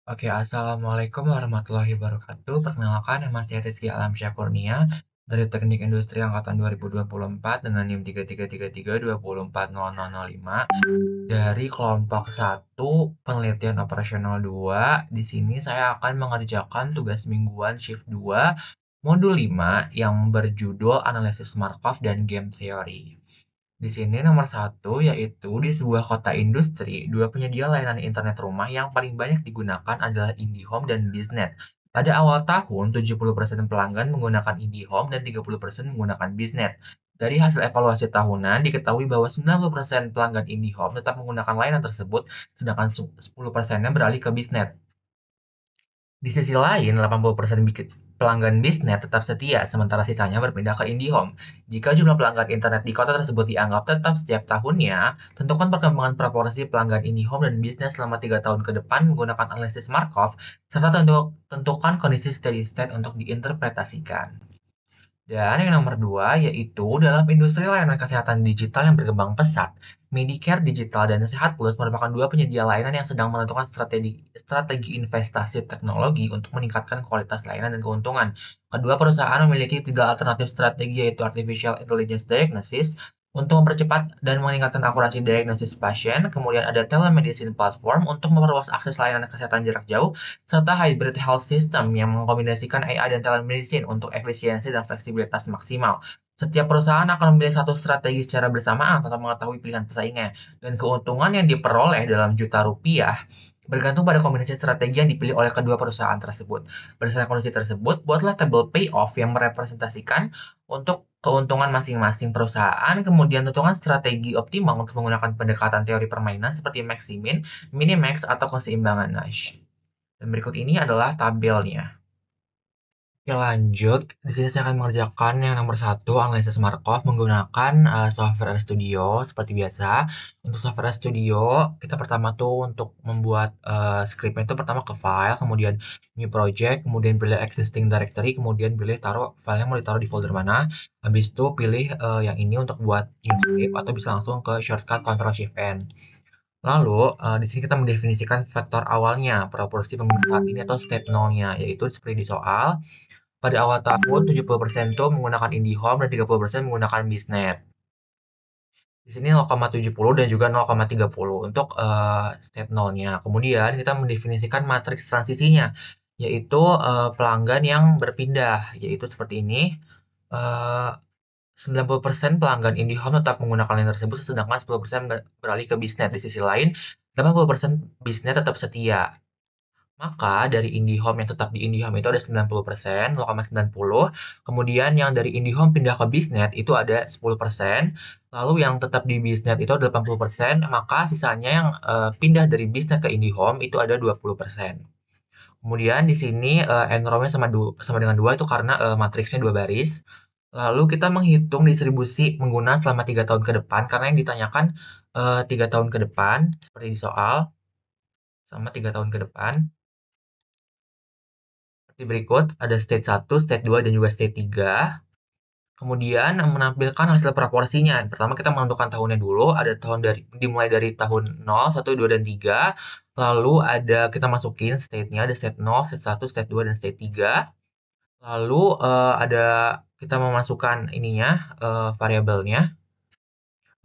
Oke, Assalamualaikum warahmatullahi wabarakatuh. Perkenalkan, nama saya Rizky Alamsyah Kurnia dari Teknik Industri Angkatan 2024 dengan NIM 3333204005 dari kelompok 1 penelitian operasional 2. Di sini saya akan mengerjakan tugas mingguan shift 2 modul 5 yang berjudul Analisis Markov dan Game Theory. Di sini nomor satu, yaitu di sebuah kota industri, dua penyedia layanan internet rumah yang paling banyak digunakan adalah IndiHome dan BizNet. Pada awal tahun, 70% pelanggan menggunakan IndiHome dan 30% menggunakan BizNet. Dari hasil evaluasi tahunan, diketahui bahwa 90% pelanggan IndiHome tetap menggunakan layanan tersebut, sedangkan 10%-nya beralih ke BizNet. Di sisi lain, 80% pelanggan BizNet tetap setia, sementara sisanya berpindah ke IndiHome. Jika jumlah pelanggan internet di kota tersebut dianggap tetap setiap tahunnya, tentukan perkembangan proporsi pelanggan IndiHome dan BizNet selama 3 tahun ke depan menggunakan analisis Markov, serta tentukan kondisi steady state untuk diinterpretasikan. Dan yang nomor dua, yaitu dalam industri layanan kesehatan digital yang berkembang pesat, Medicare Digital dan Sehat Plus merupakan dua penyedia layanan yang sedang menentukan strategi investasi teknologi untuk meningkatkan kualitas layanan dan keuntungan. Kedua perusahaan memiliki tiga alternatif strategi, yaitu Artificial Intelligence Diagnosis untuk mempercepat dan meningkatkan akurasi diagnosis pasien, kemudian ada telemedicine platform untuk memperluas akses layanan kesehatan jarak jauh, serta hybrid health system yang mengkombinasikan AI dan telemedicine untuk efisiensi dan fleksibilitas maksimal. Setiap perusahaan akan memilih satu strategi secara bersamaan tanpa mengetahui pilihan pesaingnya, dan keuntungan yang diperoleh dalam juta rupiah bergantung pada kombinasi strategi yang dipilih oleh kedua perusahaan tersebut. Berdasarkan kondisi tersebut, buatlah tabel payoff yang merepresentasikan untuk keuntungan masing-masing perusahaan, kemudian tentukan strategi optimal untuk menggunakan pendekatan teori permainan seperti maximin, minimax, atau keseimbangan Nash. Dan berikut ini adalah tabelnya. Oke, lanjut. Di sini saya akan mengerjakan yang nomor satu, analisis Markov menggunakan software Studio seperti biasa. Untuk software Studio, kita pertama tuh untuk membuat scriptnya itu pertama ke file, kemudian new project, kemudian pilih existing directory, kemudian pilih taruh filenya mau ditaruh di folder mana. Habis itu pilih yang ini untuk buat new script atau bisa langsung ke shortcut Ctrl Shift N. Lalu, di sini kita mendefinisikan vektor awalnya, proporsi pengguna saat ini atau state nol-nya, yaitu seperti di soal. Pada awal tahun, 70% itu menggunakan IndiHome dan 30% menggunakan BizNet. Di sini 0,70 dan juga 0,30 untuk state nol-nya. Kemudian kita mendefinisikan matriks transisinya, yaitu pelanggan yang berpindah, yaitu seperti ini. 90% pelanggan IndiHome tetap menggunakan layanan tersebut, sedangkan 10% beralih ke BizNet. Di sisi lain, 80% BizNet tetap setia. Maka dari IndiHome yang tetap di IndiHome itu ada 90%, 0,90. Kemudian yang dari IndiHome pindah ke BizNet itu ada 10%. Lalu yang tetap di BizNet itu 80%, maka sisanya yang pindah dari BizNet ke IndiHome itu ada 20%. Kemudian di sini NROM-nya sama dengan 2 itu karena matriksnya 2 baris. Lalu kita menghitung distribusi pengguna selama 3 tahun ke depan, karena yang ditanyakan 3 tahun ke depan, seperti di soal, selama 3 tahun ke depan. Seperti berikut, ada state 1, state 2, dan juga state 3. Kemudian menampilkan hasil proporsinya. Pertama kita menentukan tahunnya dulu, ada dimulai dari tahun 0, 1, 2, dan 3. Lalu ada kita masukin state-nya, ada state 0, state 1, state 2, dan state 3. Lalu ada kita memasukkan ininya, variabelnya.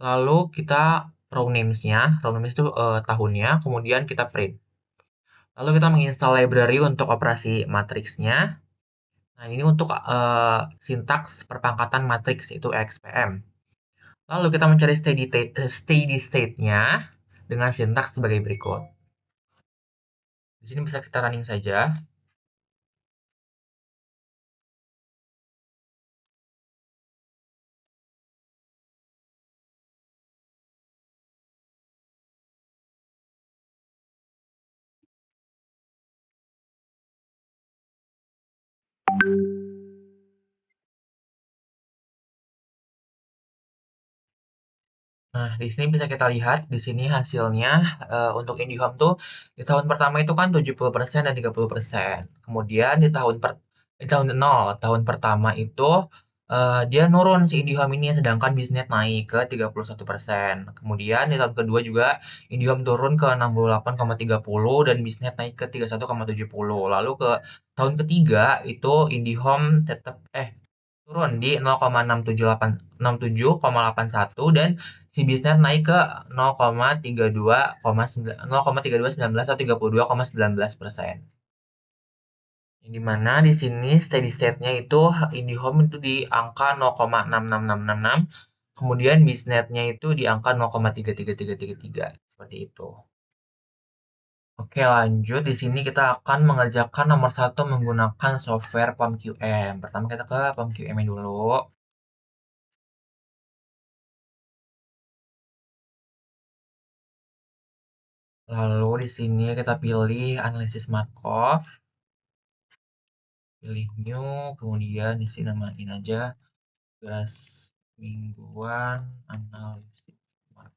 Lalu kita row names-nya, row names itu tahunnya, kemudian kita print. Lalu kita menginstal library untuk operasi matriksnya. Nah, ini untuk sintaks perpangkatan matriks, itu XPM. Lalu kita mencari steady state-nya dengan sintaks sebagai berikut. Di sini bisa kita running saja. Nah, di sini bisa kita lihat, di sini hasilnya untuk IndiHome tuh di tahun pertama itu kan 70% dan 30%. Kemudian di tahun 0, tahun pertama itu dia nurun si IndiHome ini, sedangkan BISNet naik ke 31%. Kemudian di tahun kedua juga IndiHome turun ke 68,30 dan BISNet naik ke 31,70. Lalu ke tahun ketiga itu IndiHome tetap turun di 0,678 dan si BISNet naik ke 0,32,19 atau 32,19%. Yang dimana di sini steady state-nya itu IndiHome itu di angka 0,66666, kemudian BISNet-nya itu di angka 0,33333 seperti itu. Oke, lanjut. Di sini kita akan mengerjakan nomor satu menggunakan software POMQM. Pertama kita ke POMQM dulu. Lalu di sini kita pilih analisis Markov, pilih new, kemudian di sini namain aja tugas mingguan analisis Markov.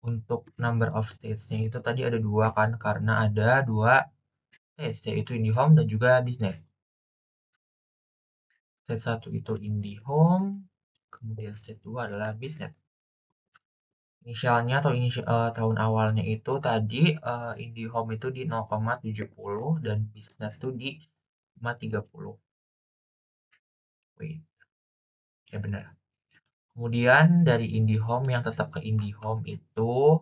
Untuk number of states-nya itu tadi ada dua kan, karena ada dua stage, yaitu IndiHome dan juga BISNet. Stage 1 itu IndiHome, kemudian stage 2 adalah BISNet. Inisialnya atau tahun awalnya itu tadi IndiHome itu di 0,70 dan BISNet itu di 0,30. Wait, ya benar. Kemudian dari IndiHome yang tetap ke IndiHome itu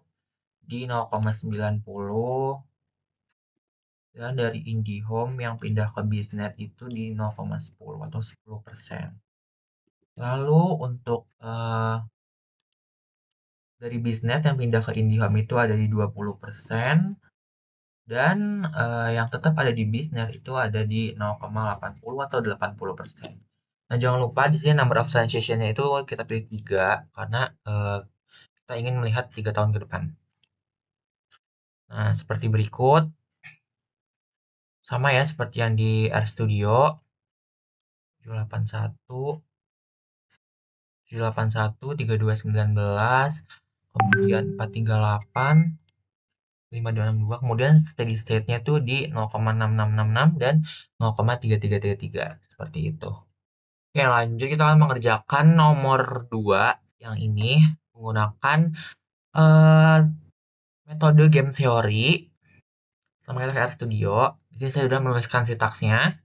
di 0,90 dan dari IndiHome yang pindah ke BISNet itu di 0,10 atau 10%. Lalu untuk dari BISNet yang pindah ke IndiHome itu ada di 20% dan yang tetap ada di BISNet itu ada di 0,80 atau 80%. Nah, jangan lupa di sini number of transaction-nya itu kita pilih 3 karena kita ingin melihat 3 tahun ke depan. Nah, seperti berikut. Sama ya seperti yang di RStudio. 781 3219, kemudian 438 5262, kemudian steady state-nya tuh di 0,6666 dan 0,3333 seperti itu. Oke, lanjut kita akan mengerjakan nomor 2 yang ini menggunakan metode game theory. Sama kita ke RStudio. Di sini saya sudah menuliskan sintaksnya.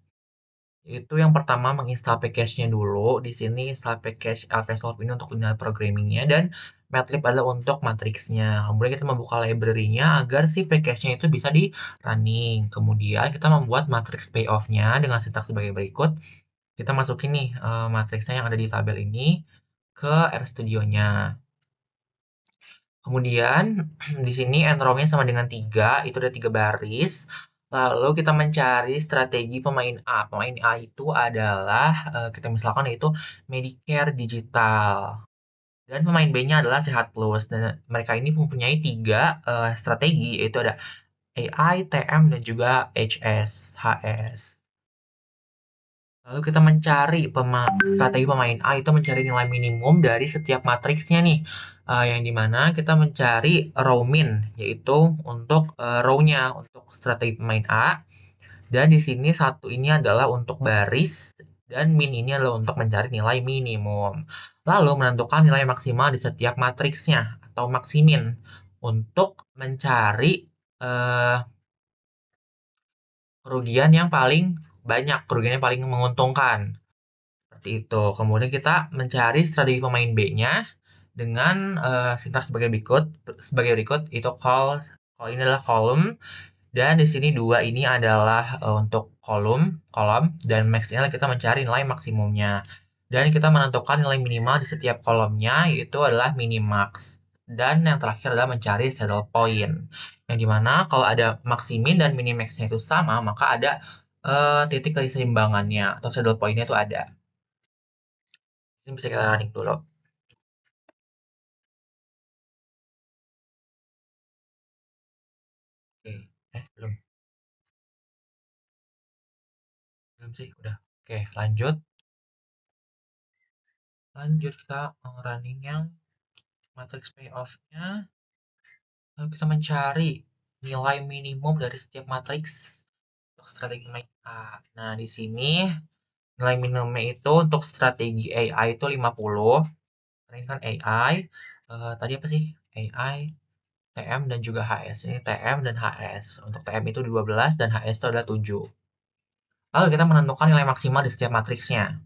Itu yang pertama menginstal package-nya dulu. Di sini install package LPSolve ini untuk linear programming-nya dan Matlab adalah untuk matriksnya. Kemudian kita membuka library-nya agar si package-nya itu bisa di running. Kemudian kita membuat matriks payoff-nya dengan sintaks sebagai berikut. Kita masukin nih matriksnya yang ada di tabel ini ke RStudio-nya. Kemudian di sini enromnya sama dengan 3, itu ada 3 baris. Lalu kita mencari strategi pemain A. Pemain A itu adalah kita misalkan yaitu Medicare Digital. Dan pemain B-nya adalah Sehat Plus. Dan mereka ini mempunyai 3 strategi, yaitu ada AI, TM, dan juga HS. Lalu kita mencari strategi pemain A itu mencari nilai minimum dari setiap matriksnya nih. Yang dimana kita mencari row min, yaitu untuk row-nya untuk strategi pemain A. Dan di sini satu ini adalah untuk baris dan min ini adalah untuk mencari nilai minimum. Lalu menentukan nilai maksimal di setiap matriksnya atau maksimin untuk mencari kerugian yang paling banyak, kerugian yang paling menguntungkan. Seperti itu. Kemudian kita mencari strategi pemain B-nya dengan sintaks sebagai berikut itu call ini adalah column dan di sini dua ini adalah untuk kolom dan max ini adalah kita mencari nilai maksimumnya. Dan kita menentukan nilai minimal di setiap kolomnya yaitu adalah minimax. Dan yang terakhir adalah mencari saddle point. Yang dimana kalau ada maksimin dan minimaxnya itu sama, maka ada titik keseimbangannya atau saddle point-nya itu ada. Ini bisa kita running dulu. Oke, belum. Belum sih, udah. Oke, lanjut. Lanjut kita running yang matrix payoff-nya. Lalu kita mencari nilai minimum dari setiap matriks untuk strategi main A. Nah, di sini Nilai minimumnya itu untuk strategi AI itu 50. Ini kan AI, tadi apa sih? AI, TM, dan juga HS. Ini TM dan HS. Untuk TM itu 12 dan HS itu adalah 7. Lalu kita menentukan nilai maksimal di setiap matriksnya.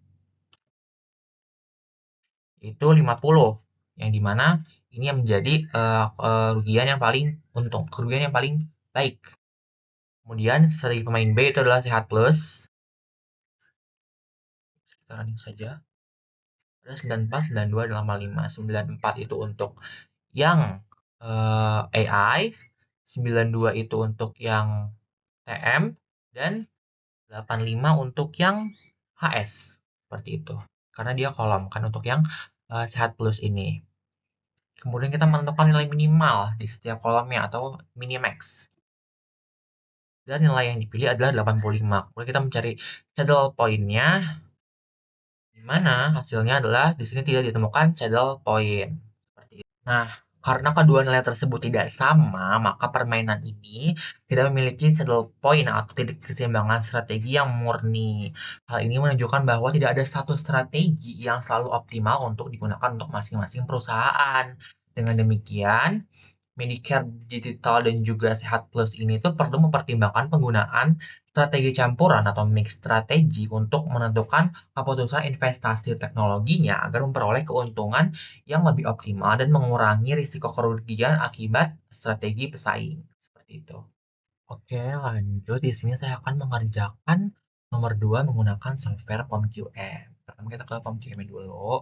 Itu 50. Yang dimana ini yang menjadi kerugian yang paling untung, kerugian yang paling baik. Kemudian strategi pemain B itu adalah sehat plus. Kita running saja. Ada 94, 92, 85. 94 itu untuk yang AI, 92 itu untuk yang TM, dan 85 untuk yang HS. Seperti itu. Karena dia kolom kan untuk yang sehat plus ini. Kemudian kita menentukan nilai minimal di setiap kolomnya atau minimax. Dan nilai yang dipilih adalah 85. Kemudian kita mencari saddle point-nya, di mana hasilnya adalah di sini tidak ditemukan saddle point. Seperti itu. Nah, karena kedua nilai tersebut tidak sama, maka permainan ini tidak memiliki saddle point atau titik keseimbangan strategi yang murni. Hal ini menunjukkan bahwa tidak ada satu strategi yang selalu optimal untuk digunakan untuk masing-masing perusahaan. Dengan demikian, Medicare Digital dan juga Sehat Plus ini tuh perlu mempertimbangkan penggunaan strategi campuran atau mix strategi untuk menentukan keputusan investasi teknologinya agar memperoleh keuntungan yang lebih optimal dan mengurangi risiko kerugian akibat strategi pesaing. Seperti itu. Oke, lanjut. Di sini saya akan mengerjakan nomor 2 menggunakan software POMQM. Pertama kita ke POMQM dulu.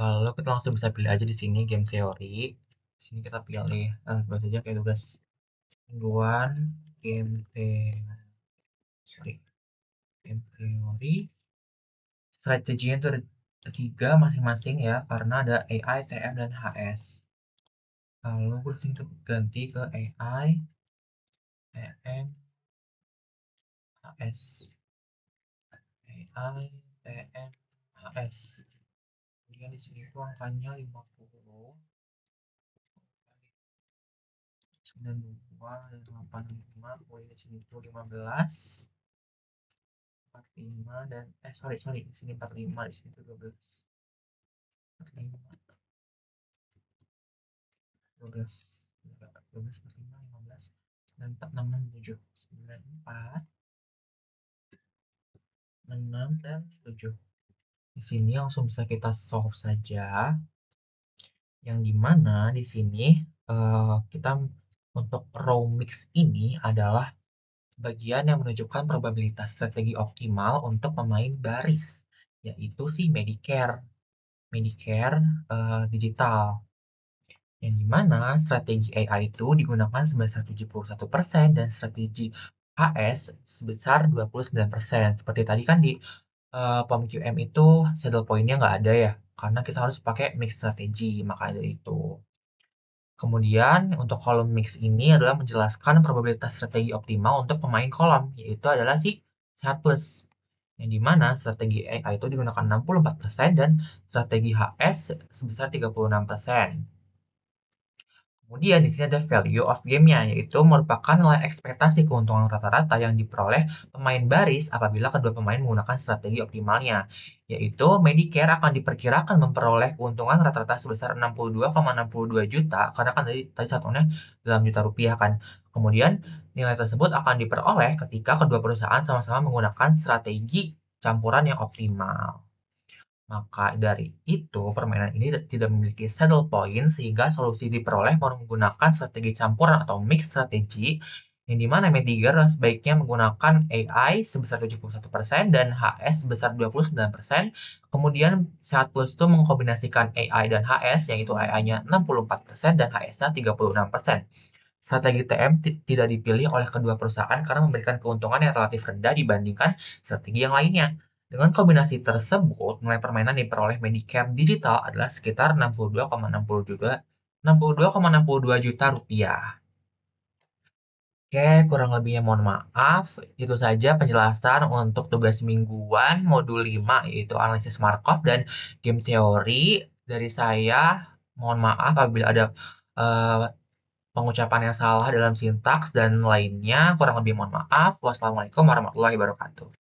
Lalu kita langsung bisa pilih aja di sini game theory. Di sini kita pilih buat saja kayak tugas mingguan game theory. Strateginya itu ada 3 masing-masing ya, karena ada AI, TM, dan HS. Lalu gue sini ganti ke AI, TM, HS. AI, TM, HS. Kemudian di sini tuh angkanya 50. 92 dan 85, kemudian di sini tuh 15, 45 dan sorry di sini 45, di sini tuh 12, 45, 12, 12, 45, 15, 94, 6, 7, 94, 6, dan 7. Di sini langsung bisa kita solve saja, yang dimana di sini kita untuk row mix ini adalah bagian yang menunjukkan probabilitas strategi optimal untuk pemain baris, yaitu si Medicare digital, yang dimana strategi AI itu digunakan sebesar 71% dan strategi HS sebesar 29%. Seperti tadi kan di POMQM itu saddle point-nya nggak ada ya, karena kita harus pakai mix strategi, makanya dari itu. Kemudian untuk kolom mix ini adalah menjelaskan probabilitas strategi optimal untuk pemain kolom, yaitu adalah si sehat plus. Yang dimana strategi AI itu digunakan 64% dan strategi HS sebesar 36%. Kemudian di sini ada value of game-nya, yaitu merupakan nilai ekspektasi keuntungan rata-rata yang diperoleh pemain baris apabila kedua pemain menggunakan strategi optimalnya, yaitu Medicare akan diperkirakan memperoleh keuntungan rata-rata sebesar 62,62 juta, karena kan tadi satunya dalam juta rupiah kan. Kemudian nilai tersebut akan diperoleh ketika kedua perusahaan sama-sama menggunakan strategi campuran yang optimal. Maka dari itu, permainan ini tidak memiliki saddle point, sehingga solusi diperoleh menggunakan strategi campuran atau mix strategi, yang dimana Mediger sebaiknya menggunakan AI sebesar 71% dan HS sebesar 29%. Kemudian Sehat Plus itu mengkombinasikan AI dan HS, yaitu AI-nya 64% dan HS-nya 36%. Strategi TM tidak dipilih oleh kedua perusahaan karena memberikan keuntungan yang relatif rendah dibandingkan strategi yang lainnya. Dengan kombinasi tersebut, nilai permainan yang diperoleh Medicare Digital adalah sekitar 62,62 juta rupiah. Oke, kurang lebihnya mohon maaf. Itu saja penjelasan untuk tugas mingguan modul 5, yaitu analisis Markov dan game teori dari saya. Mohon maaf apabila ada pengucapan yang salah dalam sintaks dan lainnya. Kurang lebih mohon maaf. Wassalamualaikum warahmatullahi wabarakatuh.